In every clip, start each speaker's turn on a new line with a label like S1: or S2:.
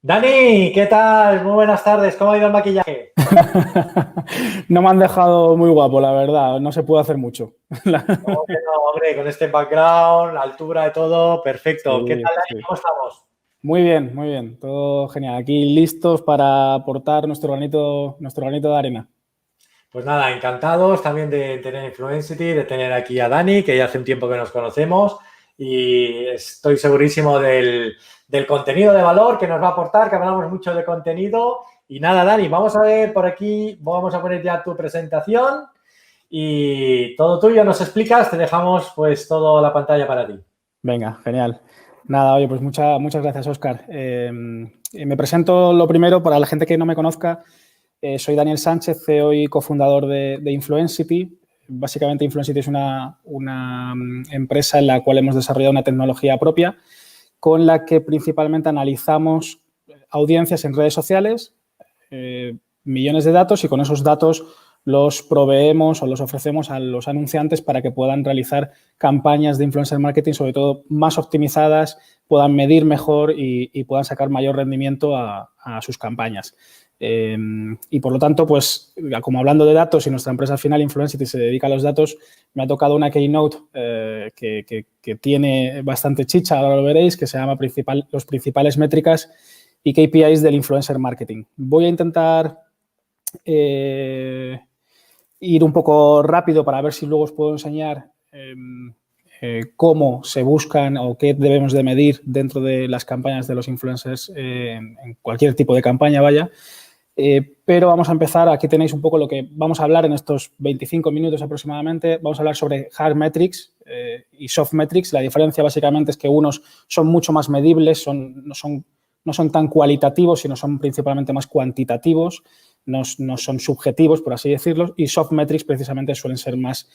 S1: Dani, ¿qué tal? Muy buenas tardes. ¿Cómo ha ido el maquillaje?
S2: No me han dejado muy guapo, la verdad. No se puede hacer mucho.
S1: No, que no, hombre, con este background, la altura de todo, perfecto. ¿Qué
S2: Sí,
S1: tal, Dani?
S2: sí.
S1: ¿Cómo estamos?
S2: Muy bien, muy bien. Todo genial. Aquí listos para aportar nuestro granito de arena.
S1: Pues nada, encantados también de tener Influencity, de tener aquí a Dani, que ya hace un tiempo que nos conocemos y estoy segurísimo del contenido de valor que nos va a aportar, que hablamos mucho de contenido. Y nada, Dani, vamos a ver por aquí, vamos a poner ya tu presentación y todo tuyo. Nos explicas, te dejamos pues toda la pantalla para ti.
S2: Venga, genial. Nada, oye, pues muchas gracias, Óscar. Me presento lo primero para la gente que no me conozca. Soy Daniel Sánchez, CEO y cofundador de Influencity. Básicamente, Influencity es una empresa en la cual hemos desarrollado una tecnología propia con la que principalmente analizamos audiencias en redes sociales, millones de datos, y con esos datos los proveemos o los ofrecemos a los anunciantes para que puedan realizar campañas de influencer marketing, sobre todo más optimizadas, puedan medir mejor y puedan sacar mayor rendimiento a sus campañas. Y por lo tanto, pues como hablando de datos y nuestra empresa al final, Influencity, se dedica a los datos, me ha tocado una keynote que tiene bastante chicha, ahora lo veréis, que se llama los principales métricas y KPIs del influencer marketing. Voy a intentar ir un poco rápido para ver si luego os puedo enseñar cómo se buscan o qué debemos de medir dentro de las campañas de los influencers en cualquier tipo de campaña, vaya. Pero vamos a empezar. Aquí tenéis un poco lo que vamos a hablar en estos 25 minutos aproximadamente. Vamos a hablar sobre hard metrics y soft metrics. La diferencia básicamente es que unos son mucho más medibles, no son tan cualitativos, sino son principalmente más cuantitativos, no son subjetivos, por así decirlo, y soft metrics precisamente suelen ser más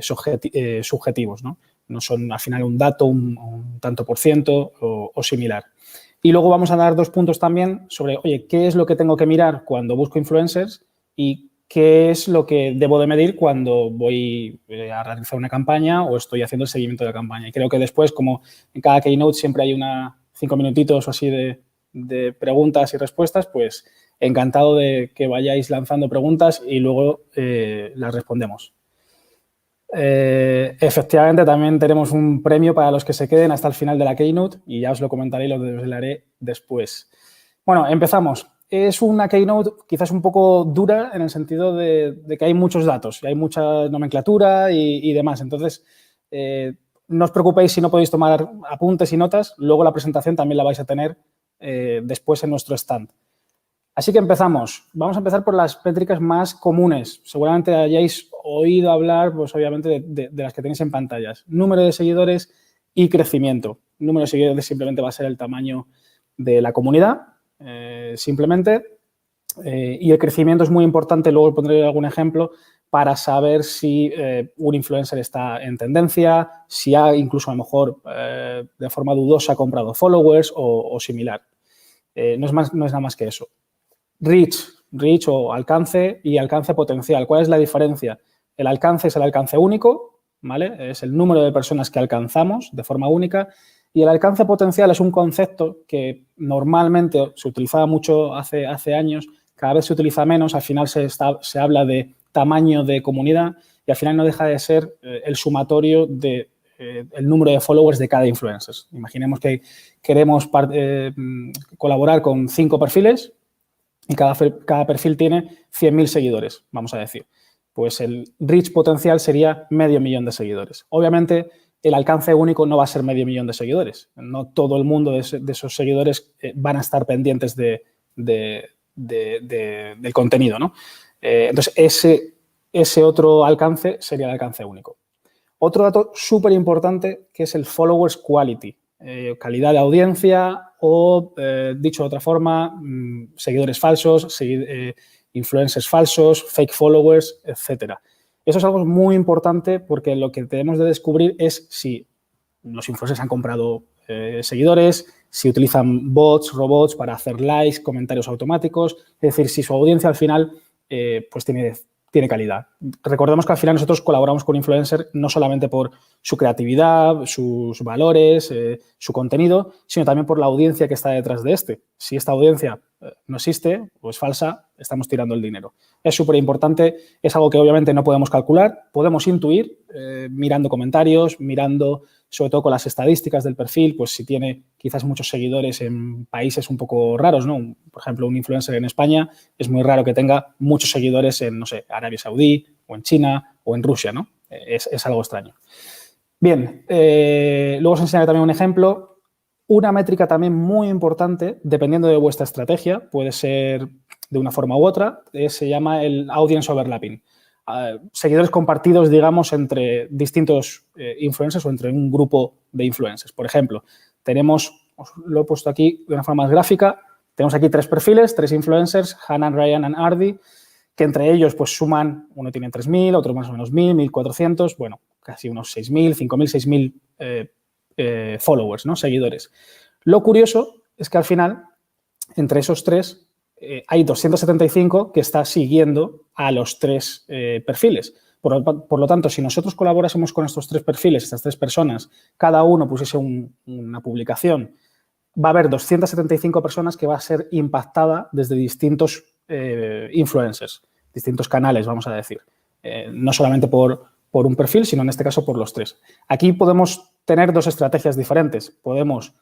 S2: subjetivos, ¿no? No son al final un dato, un tanto por ciento o similar. Y luego vamos a dar 2 puntos también sobre, oye, ¿qué es lo que tengo que mirar cuando busco influencers y qué es lo que debo de medir cuando voy a realizar una campaña o estoy haciendo el seguimiento de la campaña? Y creo que después, como en cada keynote siempre hay 5 minutitos o así de preguntas y respuestas, pues encantado de que vayáis lanzando preguntas y luego las respondemos. Efectivamente, también tenemos un premio para los que se queden hasta el final de la keynote y ya os lo comentaré y lo desvelaré después. Bueno, empezamos. Es una keynote quizás un poco dura en el sentido de que hay muchos datos y hay mucha nomenclatura y demás. Entonces, no os preocupéis si no podéis tomar apuntes y notas. Luego la presentación también la vais a tener después en nuestro stand. Así que empezamos. Vamos a empezar por las métricas más comunes. Seguramente hayáis oído hablar, pues obviamente, de las que tenéis en pantallas. Número de seguidores y crecimiento. El número de seguidores simplemente va a ser el tamaño de la comunidad, simplemente. Y el crecimiento es muy importante, luego pondré algún ejemplo, para saber si un influencer está en tendencia, si ha incluso a lo mejor de forma dudosa comprado followers o similar. No es nada más que eso. Reach o alcance y alcance potencial. ¿Cuál es la diferencia? El alcance es el alcance único, ¿vale? Es el número de personas que alcanzamos de forma única, y el alcance potencial es un concepto que normalmente se utilizaba mucho hace años, cada vez se utiliza menos, al final se habla de tamaño de comunidad y al final no deja de ser el sumatorio de el número de followers de cada influencer. Imaginemos que queremos colaborar con 5 perfiles, y cada perfil tiene 100.000 seguidores, vamos a decir. Pues el reach potencial sería 500.000 de seguidores. Obviamente, el alcance único no va a ser 500.000 de seguidores. No todo el mundo de esos seguidores van a estar pendientes del contenido, ¿no? Entonces, ese otro alcance sería el alcance único. Otro dato súper importante, que es el followers quality, calidad de audiencia o, dicho de otra forma, seguidores falsos, influencers falsos, fake followers, etc. Eso es algo muy importante porque lo que tenemos de descubrir es si los influencers han comprado seguidores, si utilizan bots, robots para hacer likes, comentarios automáticos, es decir, si su audiencia al final pues tiene tiene calidad. Recordemos que al final nosotros colaboramos con influencers no solamente por su creatividad, sus valores, su contenido, sino también por la audiencia que está detrás de este. Si esta audiencia no existe o es falsa, estamos tirando el dinero. Es súper importante, es algo que obviamente no podemos calcular, podemos intuir mirando comentarios, mirando sobre todo con las estadísticas del perfil, pues si tiene quizás muchos seguidores en países un poco raros, ¿no? Por ejemplo, un influencer en España es muy raro que tenga muchos seguidores en, no sé, Arabia Saudí o en China o en Rusia, ¿no? Es algo extraño. Bien, luego os enseñaré también un ejemplo. Una métrica también muy importante, dependiendo de vuestra estrategia, puede ser de una forma u otra, se llama el audience overlapping. Seguidores compartidos, digamos, entre distintos influencers o entre un grupo de influencers. Por ejemplo, tenemos, os lo he puesto aquí de una forma más gráfica, tenemos aquí 3 perfiles, 3 influencers, Hanan, Ryan y Ardi, que entre ellos pues suman, uno tiene 3.000, otro más o menos 1.000, 1.400, bueno, casi unos 6.000, 5.000, 6.000 followers, ¿no? Seguidores. Lo curioso es que al final, entre esos 3, hay 275 que está siguiendo a los 3 perfiles. Por lo tanto, si nosotros colaborásemos con estos 3 perfiles, estas 3 personas, cada uno pusiese una publicación, va a haber 275 personas que va a ser impactada desde distintos influencers, distintos canales, vamos a decir. No solamente por un perfil, sino en este caso por los 3. Aquí podemos tener 2 estrategias diferentes. Podemos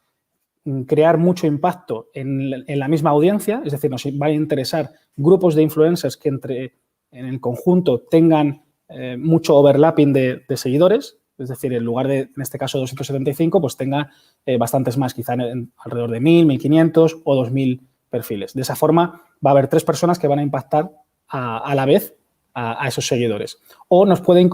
S2: crear mucho impacto en la misma audiencia, es decir, nos va a interesar grupos de influencers que en el conjunto tengan mucho overlapping de seguidores, es decir, en lugar de, en este caso, 275, pues tenga bastantes más, quizá alrededor de 1.000, 1.500 o 2.000 perfiles. De esa forma va a haber 3 personas que van a impactar a la vez a esos seguidores. O nos puede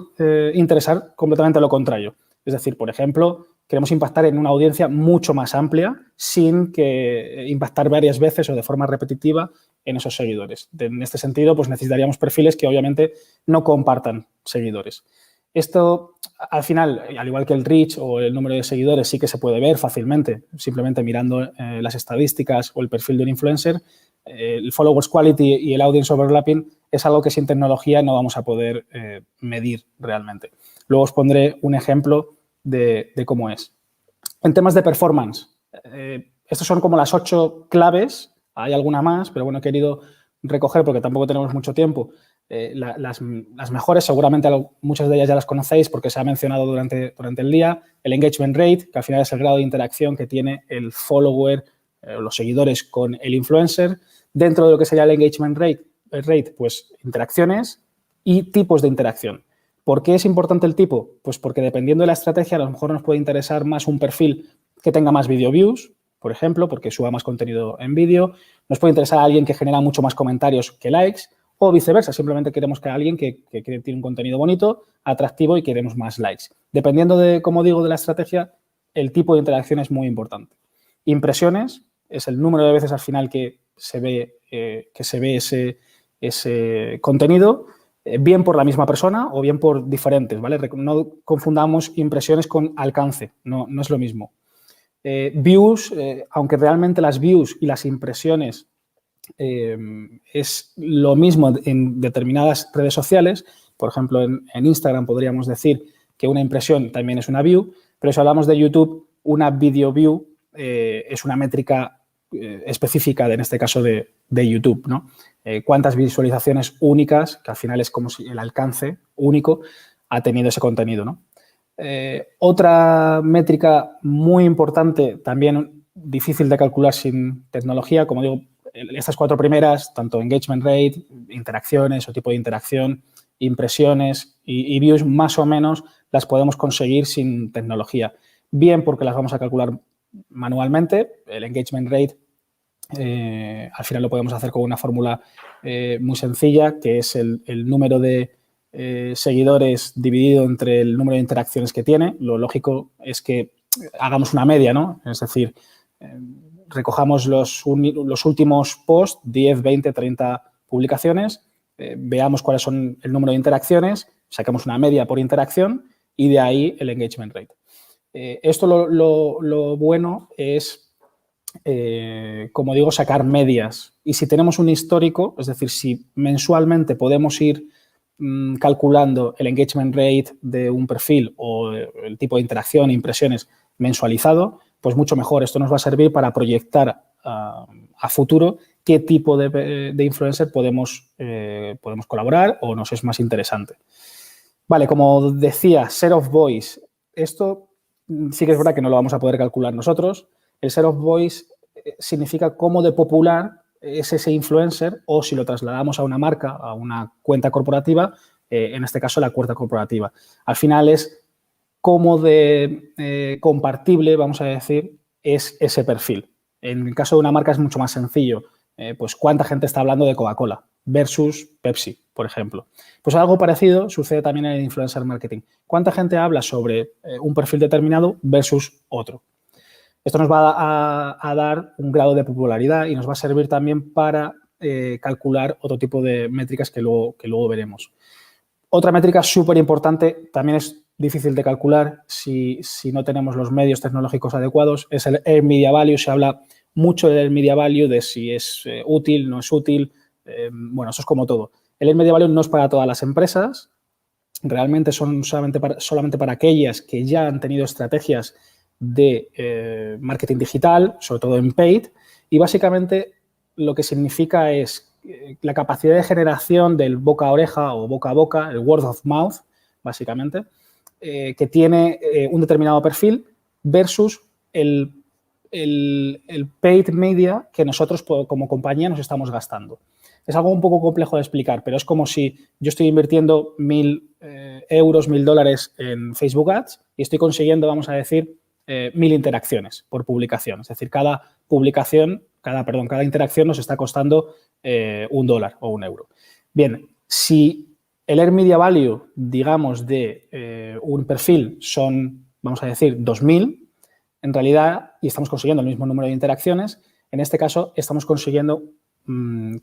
S2: interesar completamente lo contrario. Es decir, por ejemplo, queremos impactar en una audiencia mucho más amplia sin que impactar varias veces o de forma repetitiva en esos seguidores. En este sentido, pues necesitaríamos perfiles que obviamente no compartan seguidores. Esto, al final, al igual que el reach o el número de seguidores, sí que se puede ver fácilmente, simplemente mirando las estadísticas o el perfil de un influencer. El followers quality y el audience overlapping es algo que sin tecnología no vamos a poder medir realmente. Luego os pondré un ejemplo de cómo es. En temas de performance, estos son como las 8 claves, hay alguna más, pero bueno, he querido recoger porque tampoco tenemos mucho tiempo. Las mejores, seguramente muchas de ellas ya las conocéis porque se ha mencionado durante el día. El engagement rate, que al final es el grado de interacción que tiene el follower, los seguidores con el influencer. Dentro de lo que sería el engagement rate, pues interacciones y tipos de interacción. ¿Por qué es importante el tipo? Pues porque dependiendo de la estrategia, a lo mejor nos puede interesar más un perfil que tenga más video views, por ejemplo, porque suba más contenido en vídeo. Nos puede interesar a alguien que genera mucho más comentarios que likes o viceversa. Simplemente queremos que alguien que tiene un contenido bonito, atractivo y queremos más likes. Dependiendo de, como digo, de la estrategia, el tipo de interacción es muy importante. Impresiones es el número de veces al final que se ve ese contenido, bien por la misma persona o bien por diferentes, ¿vale? No confundamos impresiones con alcance, no es lo mismo. Views, aunque realmente las views y las impresiones es lo mismo en determinadas redes sociales, por ejemplo, en Instagram podríamos decir que una impresión también es una view, pero si hablamos de YouTube, una video view es una métrica específica, en este caso de YouTube, ¿no? Cuántas visualizaciones únicas, que al final es como si el alcance único, ha tenido ese contenido, ¿no? Otra métrica muy importante, también difícil de calcular sin tecnología, como digo, estas 4 primeras, tanto engagement rate, interacciones o tipo de interacción, impresiones y views, más o menos las podemos conseguir sin tecnología. Bien porque las vamos a calcular manualmente, el engagement rate al final lo podemos hacer con una fórmula muy sencilla, que es el número de seguidores dividido entre el número de interacciones que tiene. Lo lógico es que hagamos una media, ¿no? Es decir, recojamos los últimos posts, 10, 20, 30 publicaciones, veamos cuáles son el número de interacciones, saquemos una media por interacción y de ahí el engagement rate. Esto lo bueno es, como digo, sacar medias. Y si tenemos un histórico, es decir, si mensualmente podemos ir calculando el engagement rate de un perfil o el tipo de interacción e impresiones mensualizado, pues mucho mejor. Esto nos va a servir para proyectar a futuro qué tipo de influencer podemos colaborar o nos es más interesante. Vale, como decía, share of voice. Esto sí que es verdad que no lo vamos a poder calcular nosotros. El share of voice significa cómo de popular es ese influencer, o si lo trasladamos a una marca, a una cuenta corporativa, en este caso la cuenta corporativa. Al final es cómo de compartible, vamos a decir, es ese perfil. En el caso de una marca es mucho más sencillo. Pues cuánta gente está hablando de Coca-Cola versus Pepsi, por ejemplo. Pues algo parecido sucede también en el influencer marketing. ¿Cuánta gente habla sobre un perfil determinado versus otro? Esto nos va a dar un grado de popularidad y nos va a servir también para calcular otro tipo de métricas que luego veremos. Otra métrica súper importante, también es difícil de calcular si no tenemos los medios tecnológicos adecuados, es el Earned Media Value. Se habla mucho del Earned Media Value, de si es útil, no es útil. Bueno, eso es como todo. El Earned Media Value no es para todas las empresas, realmente son solamente para aquellas que ya han tenido estrategias de marketing digital, sobre todo en paid, y básicamente lo que significa es la capacidad de generación del boca a oreja o boca a boca, el word of mouth, básicamente, que tiene un determinado perfil versus el paid media que nosotros como compañía nos estamos gastando. Es algo un poco complejo de explicar, pero es como si yo estoy invirtiendo 1.000 euros, $1.000 en Facebook Ads y estoy consiguiendo, vamos a decir, 1.000 interacciones por publicación. Es decir, cada interacción nos está costando $1 o €1. Bien, si el Earned Media Value, digamos, de un perfil son, vamos a decir, 2.000, en realidad, y estamos consiguiendo el mismo número de interacciones, en este caso estamos consiguiendo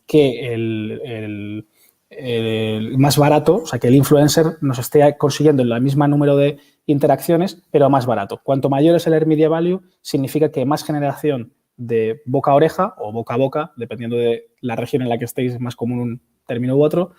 S2: que el más barato, o sea, que el influencer nos esté consiguiendo el mismo número de interacciones, pero más barato. Cuanto mayor es el Earned Media Value, significa que más generación de boca a oreja o boca a boca, dependiendo de la región en la que estéis, más común un término u otro,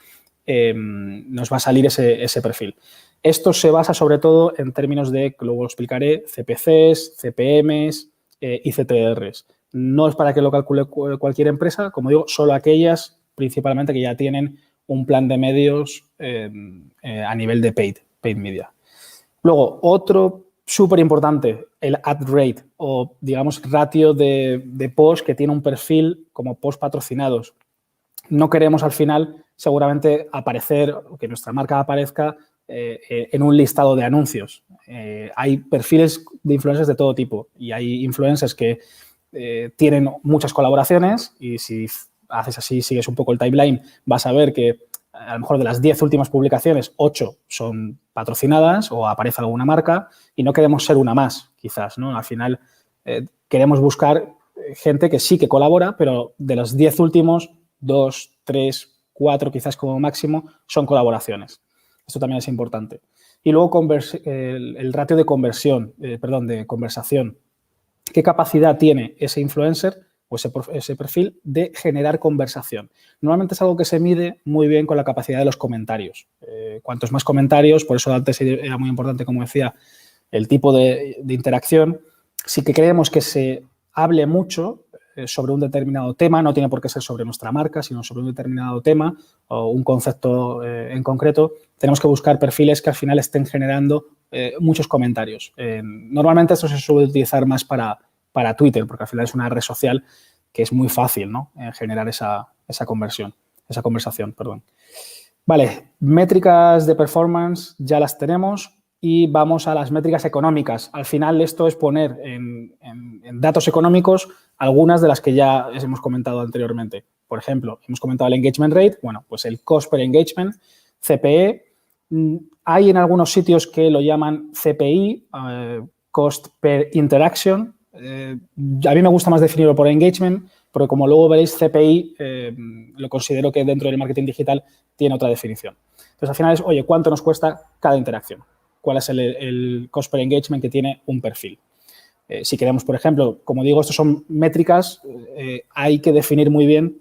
S2: nos va a salir ese perfil. Esto se basa sobre todo en términos de, que luego explicaré, CPCs, CPMs y CTRs. No es para que lo calcule cualquier empresa, como digo, solo aquellas principalmente que ya tienen un plan de medios a nivel de paid media. Luego, otro súper importante, el ad rate o, digamos, ratio de post que tiene un perfil como post patrocinados. No queremos al final seguramente aparecer, o que nuestra marca aparezca en un listado de anuncios. Hay perfiles de influencers de todo tipo y hay influencers que tienen muchas colaboraciones y si haces así, sigues un poco el timeline, vas a ver que a lo mejor de las 10 últimas publicaciones, 8 son patrocinadas o aparece alguna marca y no queremos ser una más, quizás, ¿no? Al final queremos buscar gente que sí que colabora, pero de los 10 últimos, 2, 3, 4 quizás como máximo son colaboraciones. Esto también es importante. Y luego el ratio de de conversación. ¿Qué capacidad tiene ese influencer o ese perfil de generar conversación? Normalmente es algo que se mide muy bien con la capacidad de los comentarios. Cuantos más comentarios, por eso antes era muy importante, como decía, el tipo de interacción. Sí que creemos que se hable mucho sobre un determinado tema, no tiene por qué ser sobre nuestra marca, sino sobre un determinado tema o un concepto en concreto. Tenemos que buscar perfiles que al final estén generando muchos comentarios. Normalmente esto se suele utilizar más para Twitter, porque al final es una red social que es muy fácil, ¿no? Generar esa conversación. Vale, métricas de performance ya las tenemos y vamos a las métricas económicas. Al final esto es poner en datos económicos algunas de las que ya hemos comentado anteriormente. Por ejemplo, hemos comentado el engagement rate, bueno, pues el cost per engagement, CPE. Hay en algunos sitios que lo llaman CPI, cost per interaction. A mí me gusta más definirlo por engagement, porque como luego veréis, CPI lo considero que dentro del marketing digital tiene otra definición. Entonces, al final es, oye, ¿cuánto nos cuesta cada interacción? ¿Cuál es el cost per engagement que tiene un perfil? Si queremos, por ejemplo, como digo, estos son métricas, hay que definir muy bien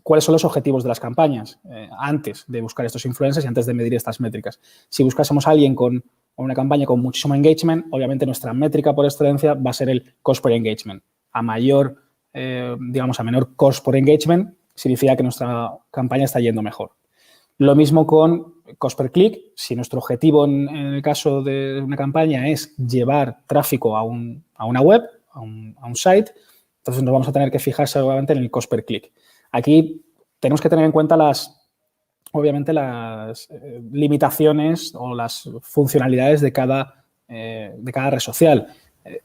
S2: cuáles son los objetivos de las campañas antes de buscar estos influencers y antes de medir estas métricas. Si buscásemos a alguien con una campaña con muchísimo engagement, obviamente nuestra métrica por excelencia va a ser el cost per engagement. A mayor, digamos, a menor cost por engagement, significa que nuestra campaña está yendo mejor. Lo mismo con cost per click. Si nuestro objetivo en el caso de una campaña es llevar tráfico a una web, a un site, entonces nos vamos a tener que fijar seguramente en el cost per click. Aquí tenemos que tener en cuenta obviamente las limitaciones o las funcionalidades de cada red social.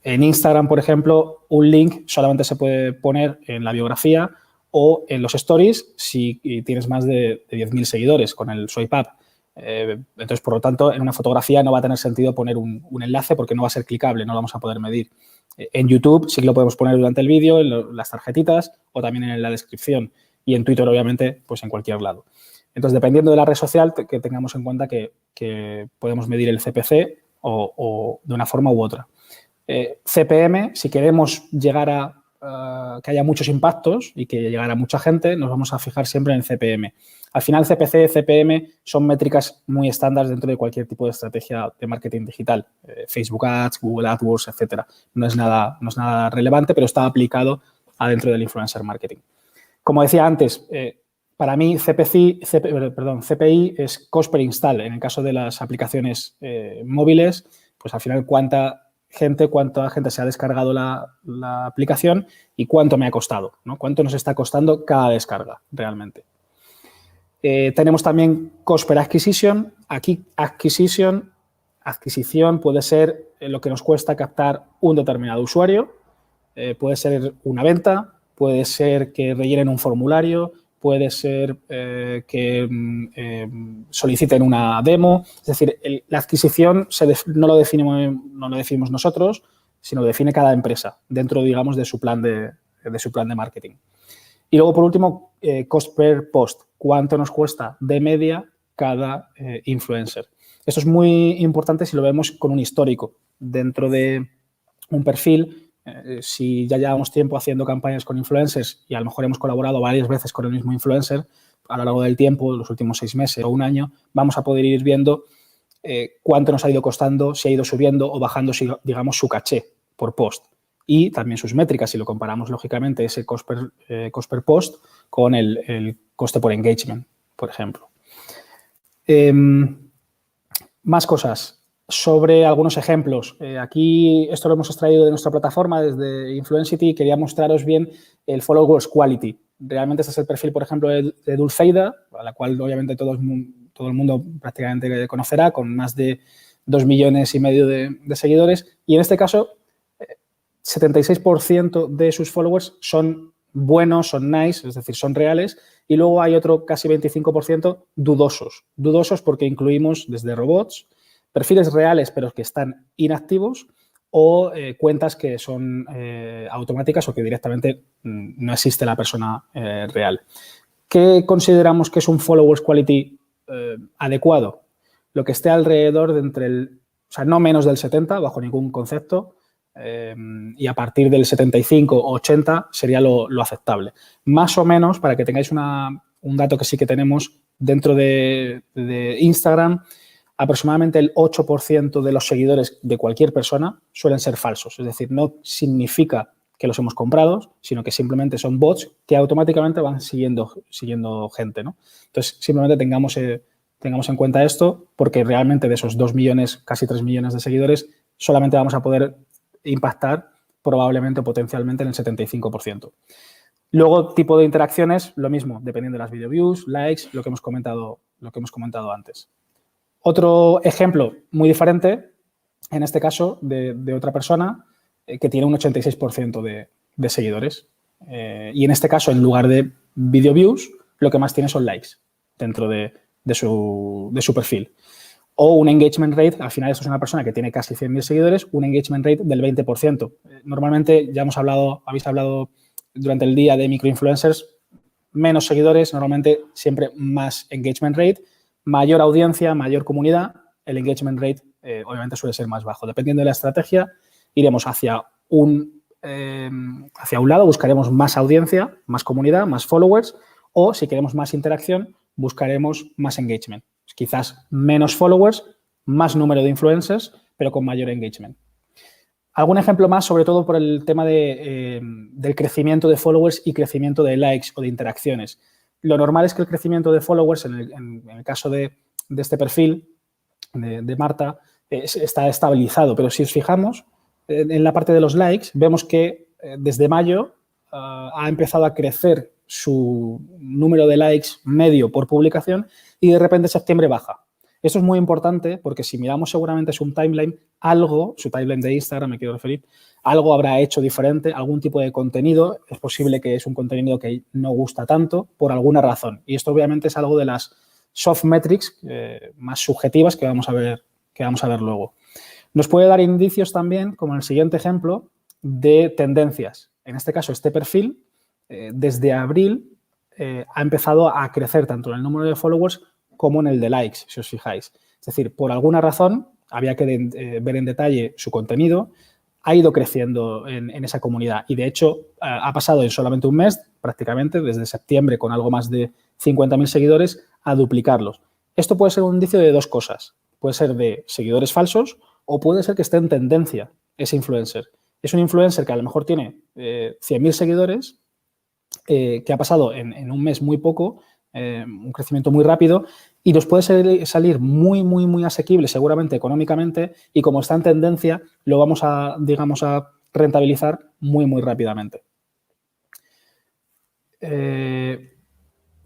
S2: En Instagram, por ejemplo, un link solamente se puede poner en la biografía o en los stories si tienes más de 10.000 seguidores con el swipe up. Entonces, por lo tanto, en una fotografía no va a tener sentido poner un enlace porque no va a ser clicable, no lo vamos a poder medir. En YouTube sí que lo podemos poner durante el vídeo, en las tarjetitas o también en la descripción. Y en Twitter, obviamente, pues en cualquier lado. Entonces, dependiendo de la red social, que tengamos en cuenta que podemos medir el CPC o de una forma u otra. CPM, si queremos llegar a que haya muchos impactos y que llegara mucha gente, nos vamos a fijar siempre en el CPM. Al final, CPC, CPM son métricas muy estándar dentro de cualquier tipo de estrategia de marketing digital. Facebook Ads, Google AdWords, etcétera. No es nada relevante, pero está aplicado adentro del influencer marketing. Como decía antes, para mí CPI es cost per install. En el caso de las aplicaciones móviles, pues al final cuánta gente se ha descargado la aplicación y cuánto me ha costado, ¿no? Cuánto nos está costando cada descarga realmente. Tenemos también cost per acquisition. Aquí adquisición puede ser lo que nos cuesta captar un determinado usuario, puede ser una venta, puede ser que rellenen un formulario, puede ser que soliciten una demo. Es decir, la adquisición no lo definimos nosotros, sino lo define cada empresa dentro, digamos, de su plan de marketing. Y luego, por último, cost per post. ¿Cuánto nos cuesta de media cada influencer? Esto es muy importante si lo vemos con un histórico. Dentro de un perfil, si ya llevamos tiempo haciendo campañas con influencers y a lo mejor hemos colaborado varias veces con el mismo influencer a lo largo del tiempo, los últimos 6 meses o un año, vamos a poder ir viendo cuánto nos ha ido costando, si ha ido subiendo o bajando, digamos, su caché por post. Y también sus métricas, si lo comparamos, lógicamente, ese cost per post con el coste por engagement, por ejemplo. Más cosas. Sobre algunos ejemplos. Aquí esto lo hemos extraído de nuestra plataforma desde Influencity y quería mostraros bien el Followers Quality. Realmente este es el perfil, por ejemplo, de Dulceida, a la cual obviamente todo el mundo prácticamente conocerá, con más de 2,5 millones de seguidores. Y en este caso, 76% de sus followers son buenos, son nice, es decir, son reales. Y luego hay otro casi 25% dudosos. Dudosos porque incluimos desde robots, perfiles reales pero que están inactivos o cuentas que son automáticas o que directamente no existe la persona real. ¿Qué consideramos que es un followers quality adecuado? Lo que esté alrededor de no menos del 70 bajo ningún concepto y a partir del 75 o 80 sería lo aceptable. Más o menos, para que tengáis un dato que sí que tenemos dentro de Instagram, aproximadamente el 8% de los seguidores de cualquier persona suelen ser falsos. Es decir, no significa que los hemos comprado, sino que simplemente son bots que automáticamente van siguiendo gente, ¿no? Entonces, simplemente tengamos en cuenta esto porque realmente de esos 2 millones, casi 3 millones de seguidores, solamente vamos a poder impactar probablemente o potencialmente en el 75%. Luego, tipo de interacciones, lo mismo, dependiendo de las video views, likes, lo que hemos comentado antes. Otro ejemplo muy diferente, en este caso, de otra persona que tiene un 86% de seguidores. Y en este caso, en lugar de video views, lo que más tiene son likes dentro de su perfil. O un engagement rate, al final esto es una persona que tiene casi 100.000 seguidores, un engagement rate del 20%. Normalmente ya habéis hablado durante el día de microinfluencers, menos seguidores, normalmente siempre más engagement rate, mayor audiencia, mayor comunidad, el engagement rate obviamente suele ser más bajo. Dependiendo de la estrategia, iremos hacia un lado, buscaremos más audiencia, más comunidad, más followers, O si queremos más interacción, buscaremos más engagement. Quizás menos followers, más número de influencers, pero con mayor engagement. Algún ejemplo más, sobre todo por el tema del crecimiento de followers y crecimiento de likes o de interacciones. Lo normal es que el crecimiento de followers, en el caso de este perfil de Marta, está estabilizado. Pero si os fijamos, en la parte de los likes, vemos que desde mayo ha empezado a crecer su número de likes medio por publicación y de repente en septiembre baja. Esto es muy importante porque si miramos seguramente su timeline, su timeline de Instagram me quiero referir, algo habrá hecho diferente, algún tipo de contenido. Es posible que es un contenido que no gusta tanto por alguna razón. Y esto obviamente es algo de las soft metrics más subjetivas que vamos a ver luego. Nos puede dar indicios también, como en el siguiente ejemplo, de tendencias. En este caso, este perfil, desde abril, ha empezado a crecer tanto en el número de followers como en el de likes, si os fijáis. Es decir, por alguna razón, había que ver en detalle su contenido, ha ido creciendo en esa comunidad y, de hecho, ha pasado en solamente un mes, prácticamente, desde septiembre, con algo más de 50.000 seguidores, a duplicarlos. Esto puede ser un indicio de dos cosas. Puede ser de seguidores falsos o puede ser que esté en tendencia ese influencer. Es un influencer que a lo mejor tiene 100.000 seguidores, que ha pasado en un mes muy poco, un crecimiento muy rápido, y nos puede salir muy, muy, muy asequible, seguramente económicamente, y como está en tendencia, lo vamos a, digamos, a rentabilizar muy, muy rápidamente.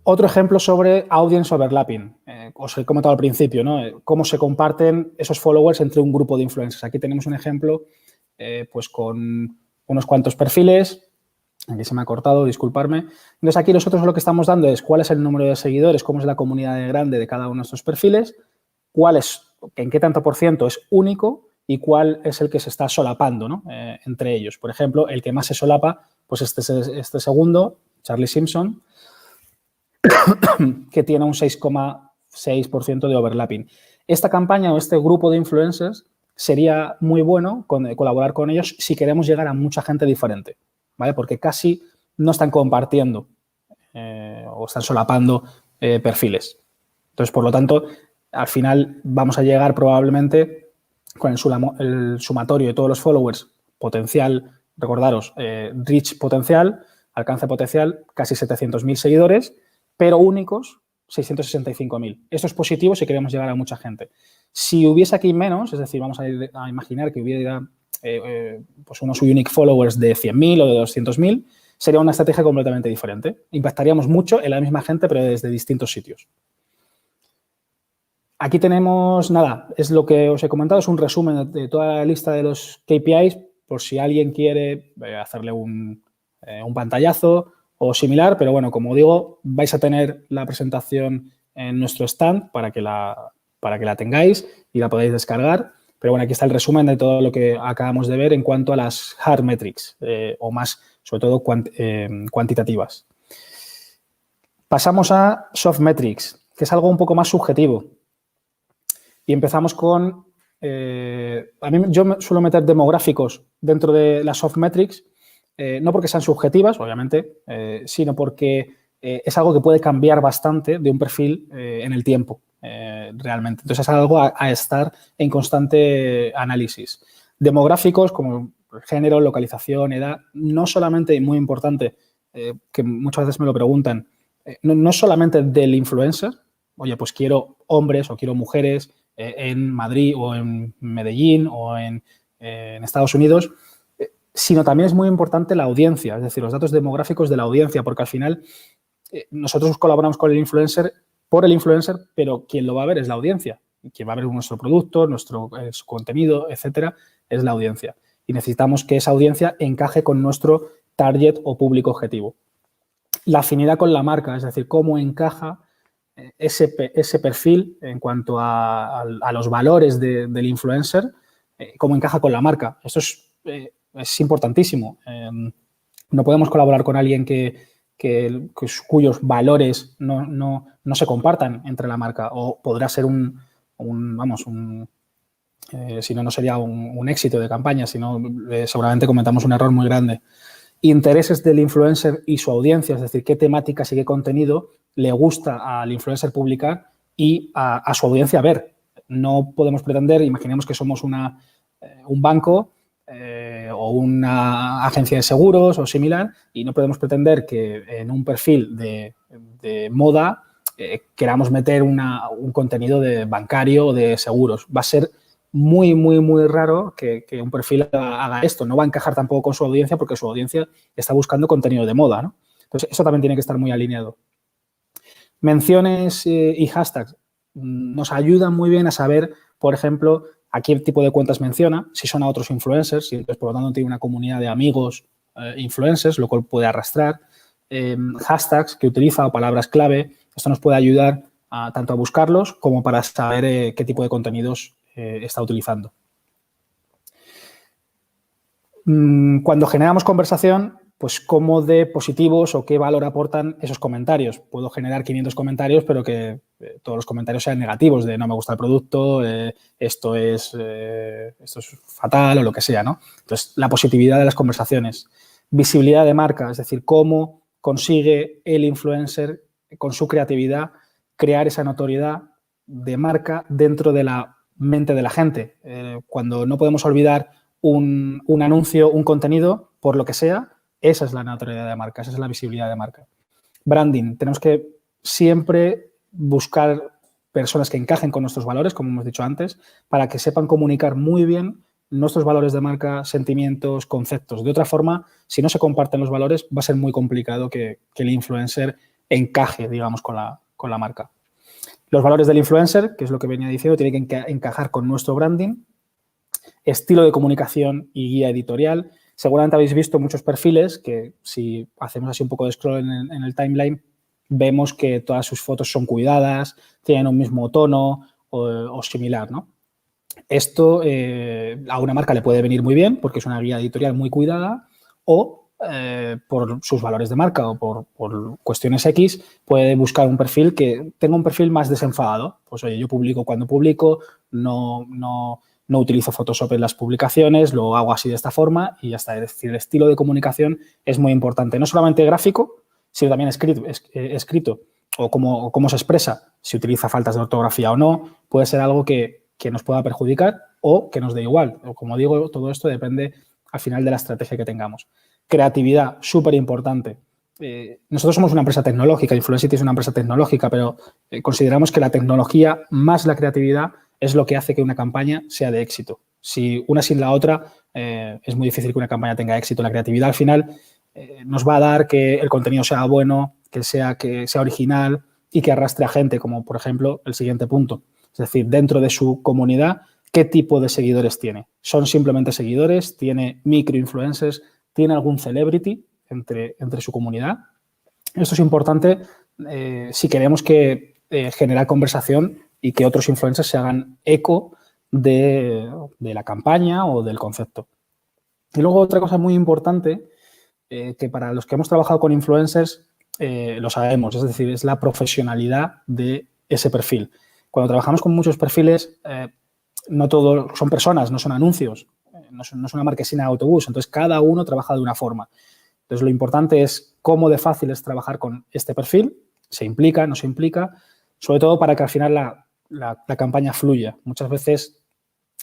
S2: Otro ejemplo sobre audience overlapping. Os he comentado al principio, ¿no? Cómo se comparten esos followers entre un grupo de influencers. Aquí tenemos un ejemplo pues con unos cuantos perfiles. Aquí se me ha cortado, disculparme. Entonces, aquí nosotros lo que estamos dando es cuál es el número de seguidores, cómo es la comunidad grande de cada uno de estos perfiles, en qué tanto por ciento es único y cuál es el que se está solapando, ¿no? Entre ellos. Por ejemplo, el que más se solapa, pues este segundo, Charlie Simpson, que tiene un 6,6% de overlapping. Esta campaña o este grupo de influencers sería muy bueno colaborar con ellos si queremos llegar a mucha gente diferente, ¿vale? Porque casi no están compartiendo o están solapando perfiles. Entonces, por lo tanto, al final vamos a llegar probablemente con el sumatorio de todos los followers potencial, recordaros, reach potencial, alcance potencial, casi 700.000 seguidores, pero únicos 665.000. Esto es positivo si queremos llegar a mucha gente. Si hubiese aquí menos, es decir, vamos a imaginar que hubiera pues unos unique followers de 100.000 o de 200.000, sería una estrategia completamente diferente. Impactaríamos mucho en la misma gente, pero desde distintos sitios. Aquí tenemos, nada, es lo que os he comentado, es un resumen de toda la lista de los KPIs, por si alguien quiere hacerle un pantallazo o similar, pero bueno, como digo, vais a tener la presentación en nuestro stand para que la tengáis y la podáis descargar. Pero bueno, aquí está el resumen de todo lo que acabamos de ver en cuanto a las hard metrics o más, sobre todo, cuantitativas. Pasamos a soft metrics, que es algo un poco más subjetivo. Y empezamos con... yo suelo meter demográficos dentro de las soft metrics, no porque sean subjetivas, obviamente, sino porque es algo que puede cambiar bastante de un perfil en el tiempo, realmente. Entonces, es algo a estar en constante análisis. Demográficos como género, localización, edad, no solamente, y muy importante, que muchas veces me lo preguntan, no solamente del influencer, oye, pues quiero hombres o quiero mujeres en Madrid o en Medellín o en Estados Unidos, sino también es muy importante la audiencia, es decir, los datos demográficos de la audiencia, porque al final nosotros colaboramos con el influencer por el influencer, pero quien lo va a ver es la audiencia. Quien va a ver nuestro producto, nuestro contenido, etcétera, es la audiencia. Y necesitamos que esa audiencia encaje con nuestro target o público objetivo. La afinidad con la marca, es decir, cómo encaja ese perfil en cuanto a los valores del influencer, cómo encaja con la marca. Esto es importantísimo. No podemos colaborar con alguien cuyos valores no se compartan entre la marca, o podrá ser si no, no sería un éxito de campaña, sino seguramente cometamos un error muy grande. intereses del influencer y su audiencia, es decir, qué temáticas y qué contenido le gusta al influencer publicar y a su audiencia ver. No podemos pretender, imaginemos que somos un banco o una agencia de seguros o similar, y no podemos pretender que en un perfil de moda queramos meter un contenido de bancario o de seguros. Va a ser muy, muy, muy raro que un perfil haga esto. No va a encajar tampoco con su audiencia porque su audiencia está buscando contenido de moda, ¿no? Entonces, eso también tiene que estar muy alineado. Menciones y hashtags nos ayudan muy bien a saber, por ejemplo, a qué tipo de cuentas menciona, si son a otros influencers, si por lo tanto tiene una comunidad de amigos influencers, lo cual puede arrastrar. Hashtags que utiliza o palabras clave, esto nos puede ayudar tanto a buscarlos como para saber qué tipo de contenidos está utilizando. Cuando generamos conversación, pues cómo de positivos o qué valor aportan esos comentarios. Puedo generar 500 comentarios, pero que todos los comentarios sean negativos, de no me gusta el producto, esto es fatal o lo que sea, ¿no? Entonces, la positividad de las conversaciones. Visibilidad de marca, es decir, cómo consigue el influencer con su creatividad crear esa notoriedad de marca dentro de la mente de la gente. Cuando no podemos olvidar un anuncio, un contenido, por lo que sea, esa es la notoriedad de marca, esa es la visibilidad de marca. Branding, tenemos que siempre buscar personas que encajen con nuestros valores, como hemos dicho antes, para que sepan comunicar muy bien nuestros valores de marca, sentimientos, conceptos. De otra forma, si no se comparten los valores, va a ser muy complicado que el influencer encaje, digamos, con la marca. Los valores del influencer, que es lo que venía diciendo, tienen que encajar con nuestro branding. Estilo de comunicación y guía editorial. Seguramente habéis visto muchos perfiles que, si hacemos así un poco de scroll en el timeline, vemos que todas sus fotos son cuidadas, tienen un mismo tono o similar, ¿no? Esto a una marca le puede venir muy bien porque es una guía editorial muy cuidada, o por sus valores de marca o por cuestiones X, puede buscar un perfil que tenga un perfil más desenfadado. Pues oye, yo publico cuando publico, no utilizo Photoshop en las publicaciones, lo hago así de esta forma y ya está. Es decir, el estilo de comunicación es muy importante. No solamente gráfico, sino también escrito o cómo se expresa, si utiliza faltas de ortografía o no, puede ser algo que nos pueda perjudicar o que nos dé igual. O, como digo, todo esto depende al final de la estrategia que tengamos. Creatividad, súper importante. Nosotros somos una empresa tecnológica, Influencity es una empresa tecnológica, pero consideramos que la tecnología más la creatividad es lo que hace que una campaña sea de éxito. Si una sin la otra, es muy difícil que una campaña tenga éxito. La creatividad al final nos va a dar que el contenido sea bueno, que sea original y que arrastre a gente, como por ejemplo el siguiente punto. Es decir, dentro de su comunidad, ¿qué tipo de seguidores tiene? ¿Son simplemente seguidores? ¿Tiene microinfluencers? ¿Tiene algún celebrity entre su comunidad? Esto es importante si queremos generar conversación y que otros influencers se hagan eco de la campaña o del concepto. Y luego otra cosa muy importante, que para los que hemos trabajado con influencers lo sabemos, es decir, es la profesionalidad de ese perfil. Cuando trabajamos con muchos perfiles, no todos son personas, no son anuncios, no es una marquesina de autobús, entonces cada uno trabaja de una forma. Entonces lo importante es cómo de fácil es trabajar con este perfil, se implica, no se implica, sobre todo para que al final la campaña fluya. Muchas veces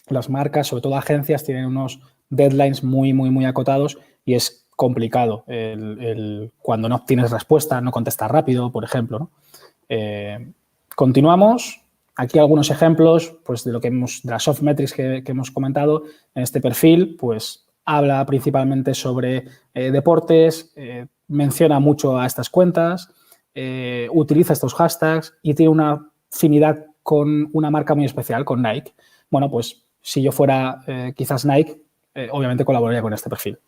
S2: las marcas, sobre todo agencias, tienen unos deadlines muy, muy, muy acotados y es complicado cuando no obtienes respuesta, no contestas rápido, por ejemplo, ¿no? Continuamos. Aquí algunos ejemplos pues, de las soft metrics que hemos comentado. En este perfil, pues habla principalmente sobre deportes, menciona mucho a estas cuentas, utiliza estos hashtags y tiene una afinidad con una marca muy especial, con Nike. Bueno, pues si yo fuera quizás Nike, obviamente colaboraría con este perfil.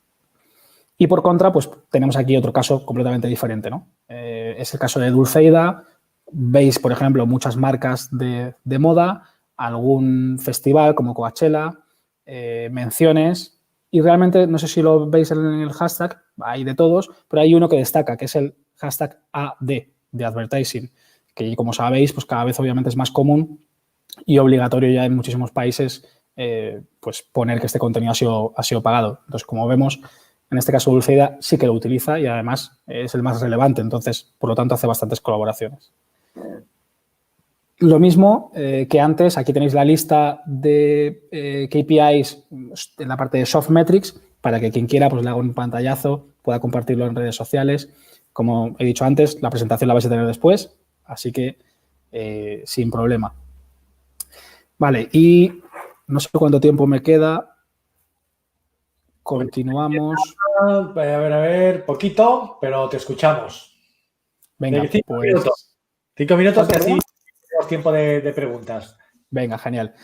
S2: Y por contra, pues tenemos aquí otro caso completamente diferente, ¿no? Es el caso de Dulceida. Veis, por ejemplo, muchas marcas de moda, algún festival como Coachella, menciones, y realmente, no sé si lo veis en el hashtag, hay de todos, pero hay uno que destaca, que es el hashtag AD, de advertising, que como sabéis, pues cada vez obviamente es más común y obligatorio ya en muchísimos países pues poner que este contenido ha sido pagado. Entonces, como vemos, En este caso, Dulceida sí que lo utiliza y además es el más relevante, entonces, por lo tanto, hace bastantes colaboraciones. Lo mismo que antes, aquí tenéis la lista de KPIs en la parte de Soft Metrics para que quien quiera pues, le haga un pantallazo, pueda compartirlo en redes sociales. Como he dicho antes, la presentación la vais a tener después, así que sin problema. Vale, y no sé cuánto tiempo me queda. Continuamos.
S1: A ver, poquito, pero te escuchamos.
S2: Venga,
S1: 5 minutos. 5 minutos y así tenemos tiempo de preguntas.
S2: Venga, genial.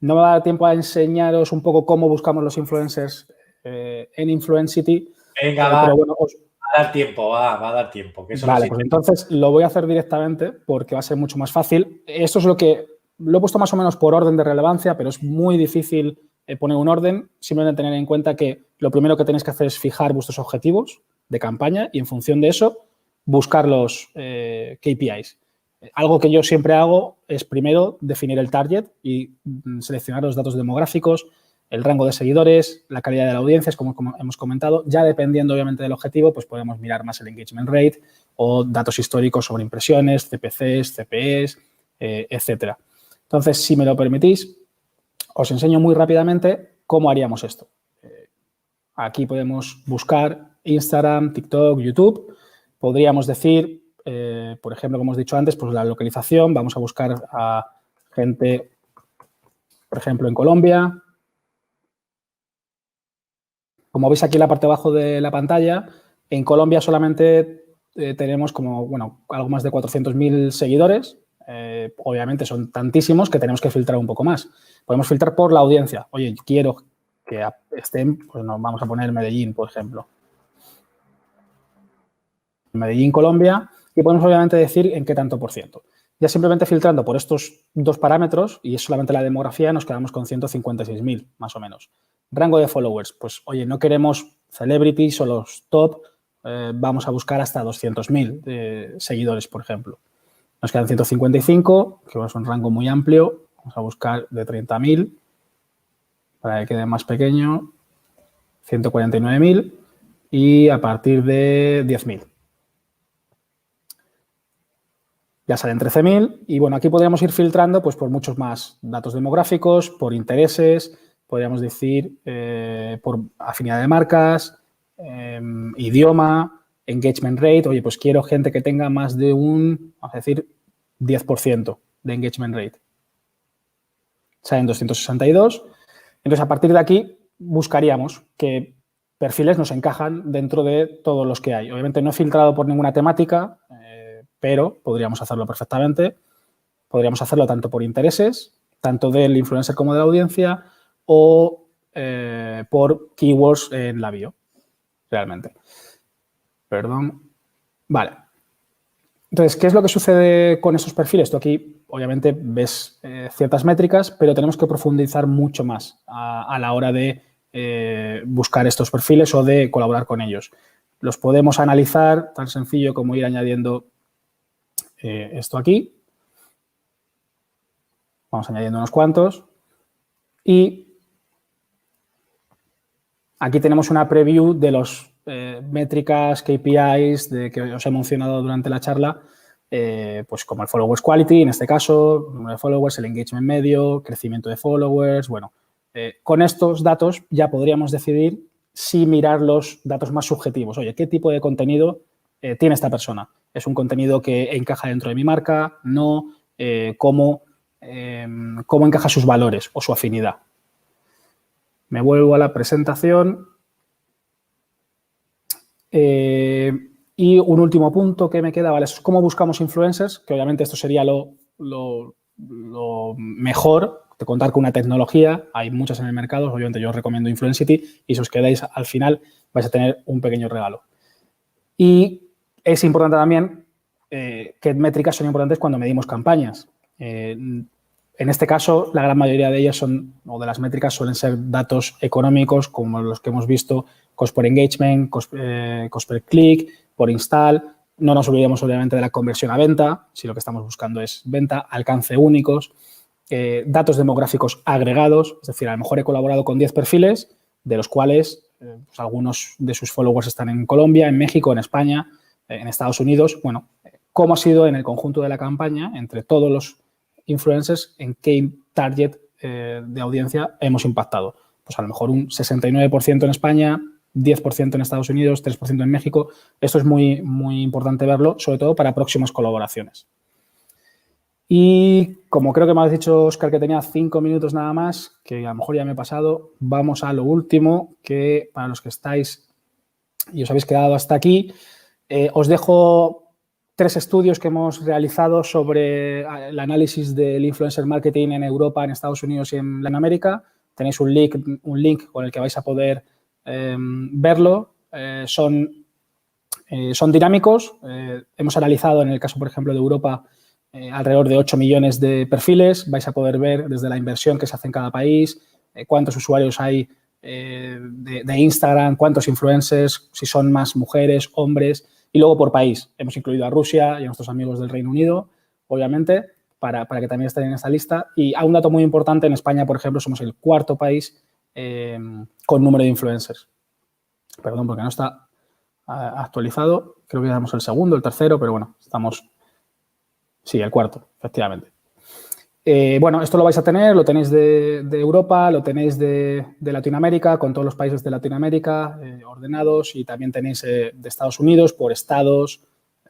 S2: No me va a dar tiempo a enseñaros un poco cómo buscamos los influencers en Influencity.
S1: Venga,
S2: pero bueno,
S1: va a dar tiempo, va a dar tiempo. Que eso
S2: vale, pues entonces lo voy a hacer directamente porque va a ser mucho más fácil. Esto es lo he puesto más o menos por orden de relevancia, pero es muy difícil poner un orden. Simplemente tener en cuenta que lo primero que tenéis que hacer es fijar vuestros objetivos de campaña y en función de eso buscar los KPIs. Algo que yo siempre hago es primero definir el target y seleccionar los datos demográficos, el rango de seguidores, la calidad de la audiencia, como hemos comentado. Ya dependiendo, obviamente, del objetivo, pues podemos mirar más el engagement rate o datos históricos sobre impresiones, CPCs, CPEs, etcétera. Entonces, si me lo permitís, os enseño muy rápidamente cómo haríamos esto. Aquí podemos buscar Instagram, TikTok, YouTube. Podríamos decir, por ejemplo, como hemos dicho antes, pues la localización. Vamos a buscar a gente, por ejemplo, en Colombia. Como veis aquí en la parte de abajo de la pantalla, en Colombia solamente tenemos como, bueno, algo más de 400.000 seguidores. Obviamente son tantísimos que tenemos que filtrar un poco más. Podemos filtrar por la audiencia. Oye, quiero que estén, pues nos vamos a poner Medellín, por ejemplo. Medellín, Colombia, y podemos obviamente decir en qué tanto por ciento. Ya simplemente filtrando por estos dos parámetros, y es solamente la demografía, nos quedamos con 156.000, más o menos. Rango de followers, pues oye, no queremos celebrities o los top, vamos a buscar hasta 200.000 seguidores, por ejemplo. Nos quedan 155, que es un rango muy amplio. Vamos a buscar de 30.000 para que quede más pequeño. 149.000 y a partir de 10.000. Ya salen 13.000 y bueno, aquí podríamos ir filtrando pues por muchos más datos demográficos, por intereses, podríamos decir por afinidad de marcas, idioma, engagement rate. Oye, pues quiero gente que tenga más de un, vamos a decir, 10% de engagement rate. Salen 262. Entonces, a partir de aquí buscaríamos qué perfiles nos encajan dentro de todos los que hay. Obviamente no he filtrado por ninguna temática, pero podríamos hacerlo perfectamente. Podríamos hacerlo tanto por intereses, tanto del influencer como de la audiencia, o por keywords en la bio, realmente. Perdón. Vale. Entonces, ¿qué es lo que sucede con estos perfiles? Tú aquí, obviamente, ves ciertas métricas, pero tenemos que profundizar mucho más a la hora de buscar estos perfiles o de colaborar con ellos. Los podemos analizar tan sencillo como ir añadiendo esto aquí. Vamos añadiendo unos cuantos. Y aquí tenemos una preview de los métricas, KPIs que os he mencionado durante la charla, pues como el followers quality, en este caso, número de followers, el engagement medio, crecimiento de followers. Bueno, con estos datos ya podríamos decidir si mirar los datos más subjetivos. Oye, ¿qué tipo de contenido tiene esta persona? ¿Es un contenido que encaja dentro de mi marca? ¿No? ¿Cómo encaja sus valores o su afinidad? Me vuelvo a la presentación. Y un último punto que me queda, ¿vale? Es cómo buscamos influencers, que obviamente esto sería lo mejor de contar con una tecnología. Hay muchas en el mercado, obviamente yo os recomiendo Influencity y si os quedáis al final vais a tener un pequeño regalo. Y es importante también qué métricas son importantes cuando medimos campañas. En este caso, la gran mayoría de ellas o de las métricas suelen ser datos económicos, como los que hemos visto, cost per engagement, cost per click, por install. No nos olvidemos, obviamente, de la conversión a venta, si lo que estamos buscando es venta, alcance únicos, datos demográficos agregados, es decir, a lo mejor he colaborado con 10 perfiles, de los cuales pues algunos de sus followers están en Colombia, en México, en España, en Estados Unidos. Bueno, ¿cómo ha sido en el conjunto de la campaña, entre todos los influencers, en qué target de audiencia hemos impactado? Pues a lo mejor un 69% en España, 10% en Estados Unidos, 3% en México. Esto es muy, muy importante verlo, sobre todo para próximas colaboraciones. Y como creo que me has dicho, Óscar, que tenía 5 minutos nada más, que a lo mejor ya me he pasado, vamos a lo último, que para los que estáis y os habéis quedado hasta aquí, os dejo 3 estudios que hemos realizado sobre el análisis del influencer marketing en Europa, en Estados Unidos y en Latinoamérica. Tenéis un link con el que vais a poder verlo. Son dinámicos. Hemos analizado, en el caso, por ejemplo, de Europa, alrededor de 8 millones de perfiles. Vais a poder ver desde la inversión que se hace en cada país, cuántos usuarios hay de Instagram, cuántos influencers, si son más mujeres, hombres, y luego por país. Hemos incluido a Rusia y a nuestros amigos del Reino Unido, obviamente, para que también estén en esta lista. Y a un dato muy importante, en España, por ejemplo, somos el 4º país con número de influencers. Perdón, porque no está actualizado. Creo que éramos el 2º, el 3º, pero bueno, estamos... Sí, el 4º, efectivamente. Bueno, esto lo vais a tener, lo tenéis de Europa, lo tenéis de Latinoamérica, con todos los países de Latinoamérica ordenados, y también tenéis de Estados Unidos por estados.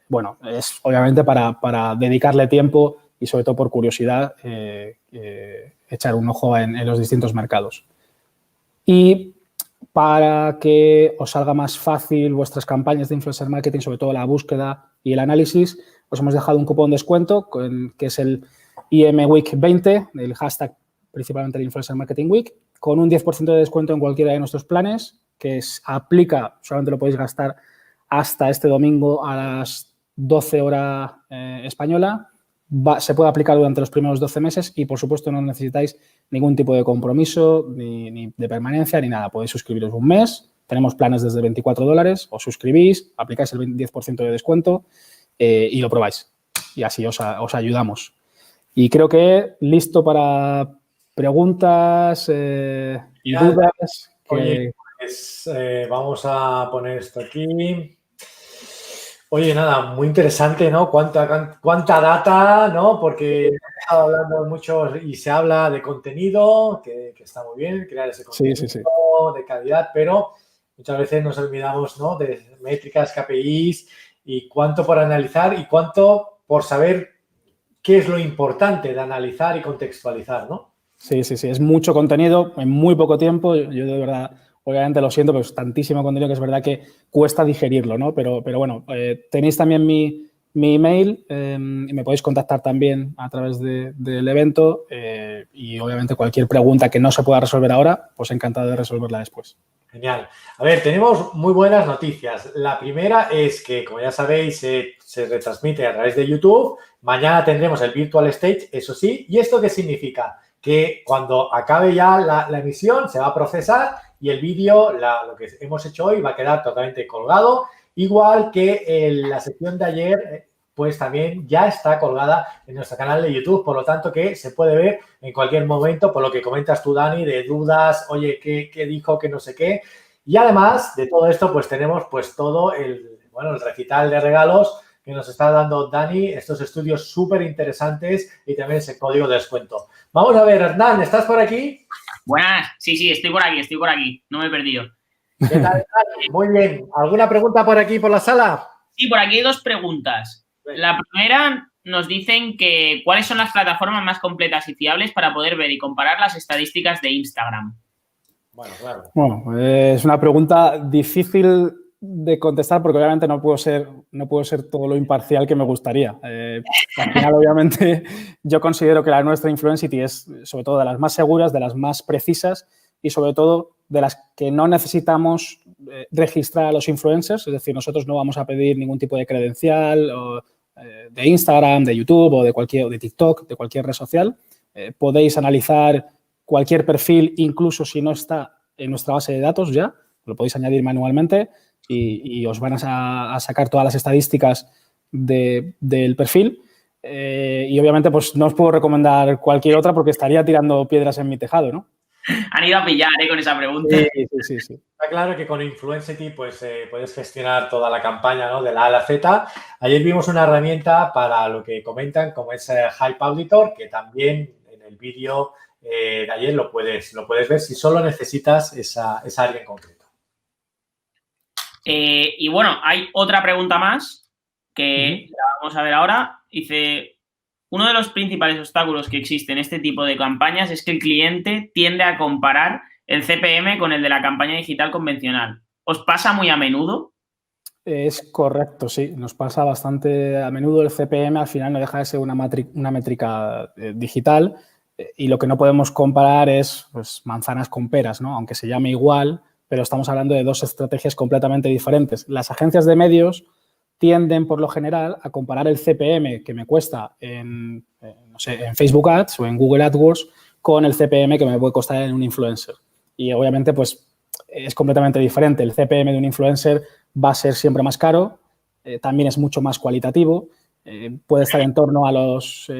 S2: Bueno, es obviamente para dedicarle tiempo y sobre todo por curiosidad echar un ojo en los distintos mercados. Y para que os salga más fácil vuestras campañas de influencer marketing, sobre todo la búsqueda y el análisis, os hemos dejado un cupón de descuento que es el IM Week 20, el hashtag principalmente el Influencer Marketing Week, con un 10% de descuento en cualquiera de nuestros planes, que aplica, solamente lo podéis gastar hasta este domingo a las 12 horas española. Se puede aplicar durante los primeros 12 meses y, por supuesto, no necesitáis ningún tipo de compromiso ni de permanencia ni nada. Podéis suscribiros un mes. Tenemos planes desde $24. Os suscribís, aplicáis el 10% de descuento y lo probáis. Y así os ayudamos. Y creo que listo para preguntas y dudas.
S1: Oye, pues, vamos a poner esto aquí. Oye, nada, muy interesante, ¿no? Cuánta data, ¿no? Porque hemos estado hablando mucho y se habla de contenido, que está muy bien, crear ese contenido
S2: Sí.
S1: de calidad, pero muchas veces nos olvidamos, ¿no? De métricas, KPIs y cuánto por analizar y cuánto por saber qué es lo importante de analizar y contextualizar, ¿no?
S2: Sí, es mucho contenido en muy poco tiempo. Yo de verdad, obviamente lo siento, pero es tantísimo contenido que es verdad que cuesta digerirlo, ¿no? Pero bueno, tenéis también mi email y me podéis contactar también a través del evento y obviamente cualquier pregunta que no se pueda resolver ahora, pues encantado de resolverla después.
S1: Genial. A ver, tenemos muy buenas noticias. La primera es que, como ya sabéis, se retransmite a través de YouTube. Mañana tendremos el Virtual Stage, eso sí. ¿Y esto qué significa? Que cuando acabe ya la emisión se va a procesar y el vídeo, lo que hemos hecho hoy, va a quedar totalmente colgado. Igual que la sección de ayer, pues también ya está colgada en nuestro canal de YouTube. Por lo tanto, que se puede ver en cualquier momento, por lo que comentas tú, Dani, de dudas, oye, ¿qué dijo? Que no sé qué. Y además de todo esto, pues tenemos pues todo el recital de regalos que nos está dando Dani, estos estudios súper interesantes y también ese código de descuento. Vamos a ver, Hernán, ¿estás por aquí?
S3: Buenas, sí, estoy por aquí, no me he perdido.
S1: ¿Qué tal, Dani? Muy bien. ¿Alguna pregunta por aquí, por la sala?
S3: Sí, por aquí hay 2 preguntas. La primera, nos dicen que ¿cuáles son las plataformas más completas y fiables para poder ver y comparar las estadísticas de Instagram?
S1: Bueno, claro.
S2: Bueno, es una pregunta difícil de contestar porque obviamente no puedo ser todo lo imparcial que me gustaría. Al final, obviamente, yo considero que la nuestra Influencity es sobre todo de las más seguras, de las más precisas y sobre todo de las que no necesitamos registrar a los influencers. Es decir, nosotros no vamos a pedir ningún tipo de credencial de Instagram, de YouTube o de TikTok, de cualquier red social. Podéis analizar cualquier perfil, incluso si no está en nuestra base de datos ya, lo podéis añadir manualmente y os van a sacar todas las estadísticas del perfil. Y obviamente pues no os puedo recomendar cualquier otra porque estaría tirando piedras en mi tejado, ¿no?
S3: Han ido a pillar con esa pregunta.
S2: Sí.
S1: Está claro que con Influencity pues, puedes gestionar toda la campaña, ¿no? De la A a la Z. Ayer vimos una herramienta para lo que comentan, como es Hype Auditor, que también en el vídeo de ayer lo puedes ver si solo necesitas esa área en concreto.
S3: Y bueno, hay otra pregunta más que la vamos a ver ahora. Dice, uno de los principales obstáculos que existe en este tipo de campañas es que el cliente tiende a comparar el CPM con el de la campaña digital convencional. ¿Os pasa muy a menudo?
S2: Es correcto, sí. Nos pasa bastante a menudo. El CPM al final no deja de ser una métrica digital y lo que no podemos comparar es pues, manzanas con peras, ¿no? Aunque se llame igual, pero estamos hablando de dos estrategias completamente diferentes. Las agencias de medios tienden, por lo general, a comparar el CPM que me cuesta en Facebook Ads o en Google AdWords con el CPM que me puede costar en un influencer. Y obviamente, pues, es completamente diferente. El CPM de un influencer va a ser siempre más caro, también es mucho más cualitativo, puede estar en torno a los,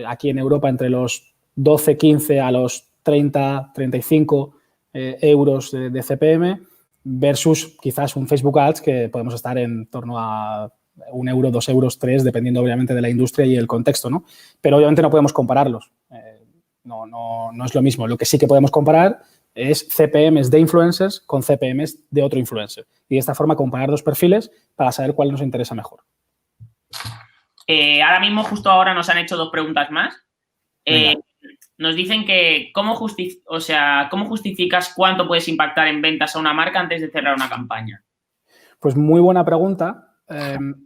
S2: aquí en Europa, entre los 12, 15 a los 30, 35 euros de CPM versus quizás un Facebook Ads que podemos estar en torno a 1 euro, 2 euros, 3, dependiendo obviamente de la industria y el contexto, ¿no? Pero obviamente no podemos compararlos. No es lo mismo. Lo que sí que podemos comparar es CPMs de influencers con CPMs de otro influencer. Y de esta forma comparar dos perfiles para saber cuál nos interesa mejor.
S3: Ahora mismo, justo ahora, nos han hecho 2 preguntas más. Nos dicen que ¿cómo justificas cuánto puedes impactar en ventas a una marca antes de cerrar una campaña?
S2: Pues muy buena pregunta.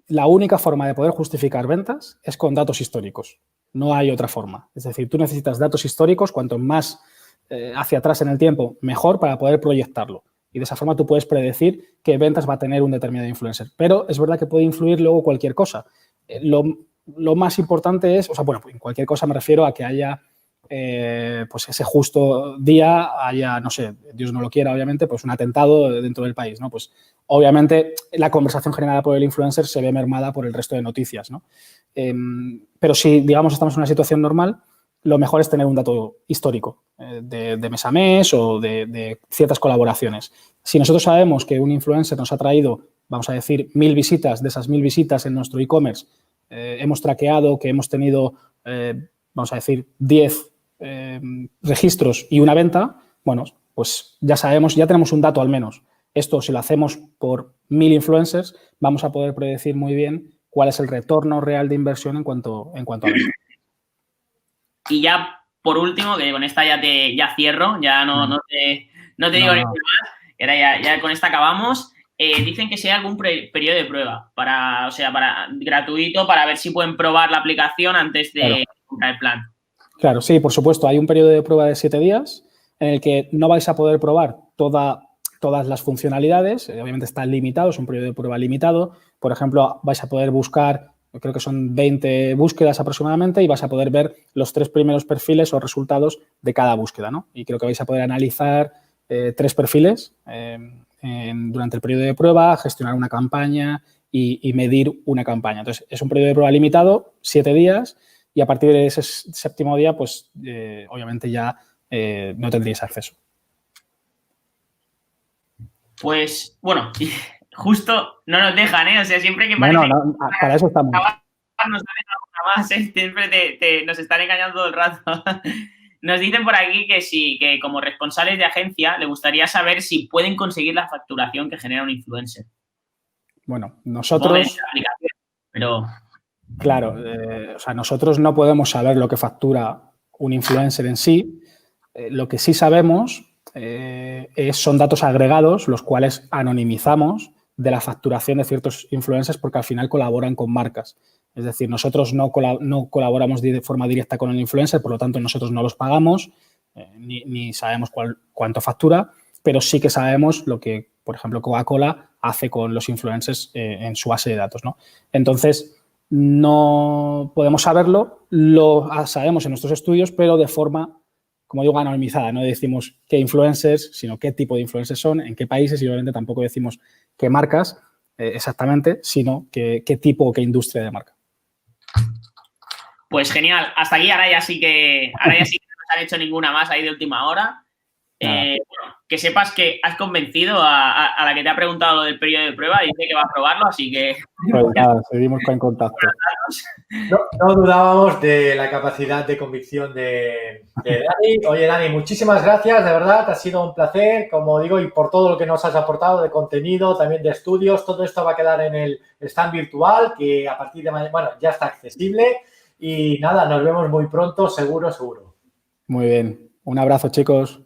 S2: La única forma de poder justificar ventas es con datos históricos. No hay otra forma. Es decir, tú necesitas datos históricos, cuanto más hacia atrás en el tiempo, mejor para poder proyectarlo. Y de esa forma tú puedes predecir qué ventas va a tener un determinado influencer. Pero es verdad que puede influir luego cualquier cosa. Lo más importante es, en cualquier cosa me refiero a que haya pues ese justo día, haya, no sé, Dios no lo quiera, obviamente, pues un atentado dentro del país, ¿no? Pues obviamente la conversación generada por el influencer se ve mermada por el resto de noticias, ¿no? Pero si, digamos, estamos en una situación normal, lo mejor es tener un dato histórico de mes a mes o de ciertas colaboraciones. Si nosotros sabemos que un influencer nos ha traído, vamos a decir, 1000 visitas, de esas 1000 visitas en nuestro e-commerce, hemos traqueado que hemos tenido, vamos a decir, 10 registros y una venta, bueno, pues ya sabemos, ya tenemos un dato al menos. Esto, si lo hacemos por 1000 influencers, vamos a poder predecir muy bien cuál es el retorno real de inversión en cuanto a venta.
S3: Y ya, por último, que con esta ya cierro, ya no te digo nada más, ahora ya con esta acabamos. Dicen que si hay algún periodo de prueba para gratuito para ver si pueden probar la aplicación antes de comprar el plan.
S2: Claro, sí, por supuesto. Hay un periodo de prueba de 7 días en el que no vais a poder probar todas las funcionalidades. Obviamente está limitado, es un periodo de prueba limitado. Por ejemplo, vais a poder buscar, creo que son 20 búsquedas aproximadamente, y vas a poder ver los 3 primeros perfiles o resultados de cada búsqueda, ¿no? Y creo que vais a poder analizar 3 perfiles durante el periodo de prueba, gestionar una campaña y medir una campaña. Entonces, es un periodo de prueba limitado, 7 días, y a partir de ese 7º día, pues obviamente ya no tendríais acceso.
S3: Pues, bueno, justo no nos dejan, ¿eh? O sea, siempre que parece...
S2: No, para eso estamos.
S3: Nos salen alguna más, ¿eh? Siempre nos están engañando todo el rato. Nos dicen por aquí que sí, que como responsables de agencia le gustaría saber si pueden conseguir la facturación que genera un influencer.
S2: Bueno, nosotros...
S3: Pero...
S2: Claro, nosotros no podemos saber lo que factura un influencer en sí. Lo que sí sabemos son datos agregados, los cuales anonimizamos de la facturación de ciertos influencers porque al final colaboran con marcas. Es decir, nosotros no colaboramos de forma directa con el influencer, por lo tanto nosotros no los pagamos ni sabemos cuánto factura, pero sí que sabemos lo que, por ejemplo, Coca-Cola hace con los influencers en su base de datos, ¿no? Entonces, no podemos saberlo, lo sabemos en nuestros estudios, pero de forma, como digo, anonimizada. No decimos qué influencers, sino qué tipo de influencers son, en qué países, y obviamente tampoco decimos qué marcas exactamente, sino qué tipo o qué industria de marca.
S3: Pues genial. Hasta aquí, ahora ya sí que no nos han hecho ninguna más ahí de última hora. Bueno, que sepas que has convencido a la que te ha preguntado lo del periodo de prueba, dice que va a probarlo, así que...
S2: Pues nada, seguimos en contacto.
S1: No dudábamos de la capacidad de convicción de Dani. Oye, Dani, muchísimas gracias, de verdad, ha sido un placer, como digo, y por todo lo que nos has aportado de contenido, también de estudios. Todo esto va a quedar en el stand virtual, que a partir de mañana, bueno, ya está accesible. Y nada, nos vemos muy pronto, seguro.
S2: Muy bien. Un abrazo, chicos.